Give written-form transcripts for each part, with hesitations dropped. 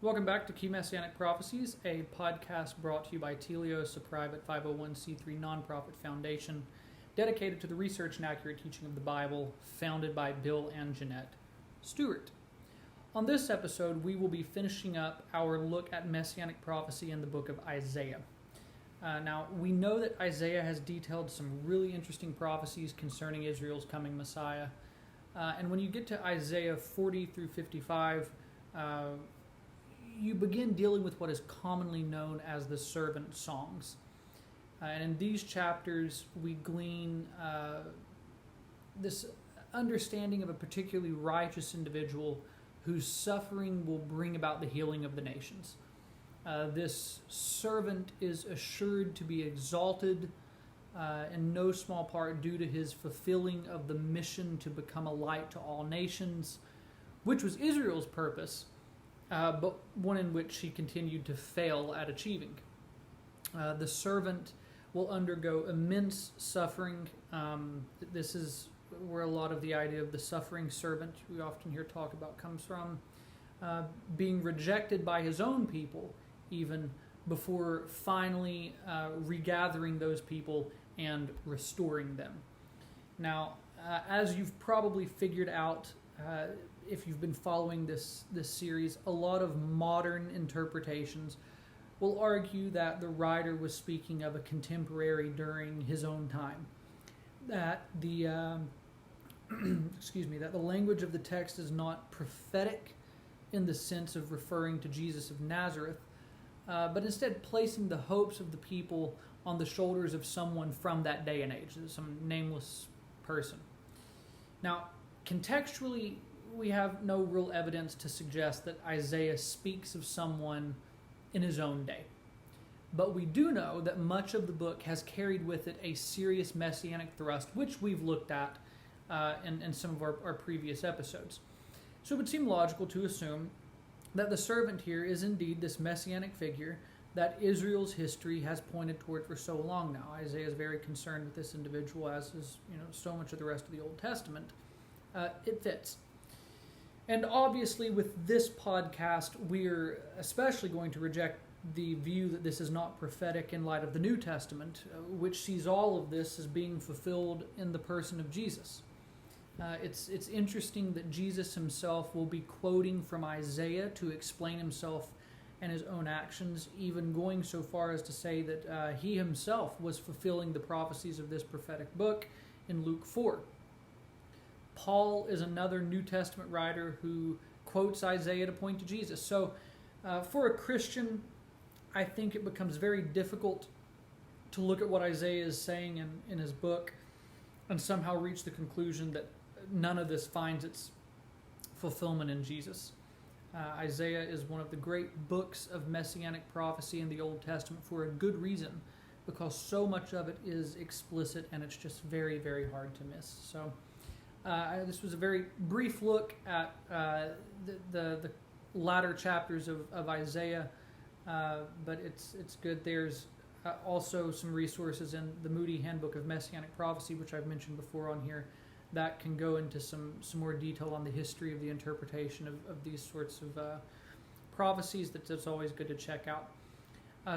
Welcome back to Key Messianic Prophecies, a podcast brought to you by Telios, a private 501c3 nonprofit foundation dedicated to the research and accurate teaching of the Bible, founded by Bill and Jeanette Stewart. On this episode, we will be finishing up our look at Messianic prophecy in the book of Isaiah. Now, we know that Isaiah has detailed some really interesting prophecies concerning Israel's coming Messiah. And when you get to Isaiah 40 through 55, you begin dealing with what is commonly known as the servant songs. And in these chapters, we glean this understanding of a particularly righteous individual whose suffering will bring about the healing of the nations. This servant is assured to be exalted in no small part due to his fulfilling of the mission to become a light to all nations, which was Israel's purpose, but one in which he continued to fail at achieving. The servant will undergo immense suffering. This is where a lot of the idea of the suffering servant we often hear talk about comes from, being rejected by his own people, even before finally regathering those people and restoring them. Now, as you've probably figured out, if you've been following this series, a lot of modern interpretations will argue that the writer was speaking of a contemporary during his own time. That the that the language of the text is not prophetic in the sense of referring to Jesus of Nazareth, but instead placing the hopes of the people on the shoulders of someone from that day and age, some nameless person. Now, contextually, we have no real evidence to suggest that Isaiah speaks of someone in his own day. But we do know that much of the book has carried with it a serious messianic thrust, which we've looked at in some of our previous episodes. So it would seem logical to assume that the servant here is indeed this messianic figure that Israel's history has pointed toward for so long now. Isaiah is very concerned with this individual, as is so much of the rest of the Old Testament. It fits. And obviously with this podcast, we're especially going to reject the view that this is not prophetic in light of the New Testament, which sees all of this as being fulfilled in the person of Jesus. It's interesting that Jesus himself will be quoting from Isaiah to explain himself and his own actions, even going so far as to say that he himself was fulfilling the prophecies of this prophetic book in Luke 4. Paul is another New Testament writer who quotes Isaiah to point to Jesus. So for a Christian, I think it becomes very difficult to look at what Isaiah is saying in his book and somehow reach the conclusion that none of this finds its fulfillment in Jesus. Isaiah is one of the great books of Messianic prophecy in the Old Testament for a good reason, because so much of it is explicit and it's just very, very hard to miss. So this was a very brief look at the latter chapters of Isaiah, but it's good. There's also some resources in the Moody Handbook of Messianic Prophecy, which I've mentioned before on here, that can go into some more detail on the history of the interpretation of these sorts of prophecies. That's always good to check out.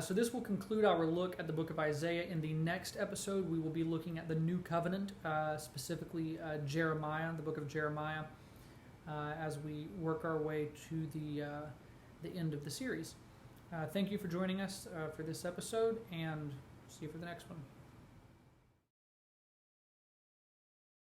So this will conclude our look at the book of Isaiah. In the next episode, we will be looking at the New Covenant, specifically Jeremiah, the book of Jeremiah, as we work our way to the end of the series. Thank you for joining us for this episode, and see you for the next one.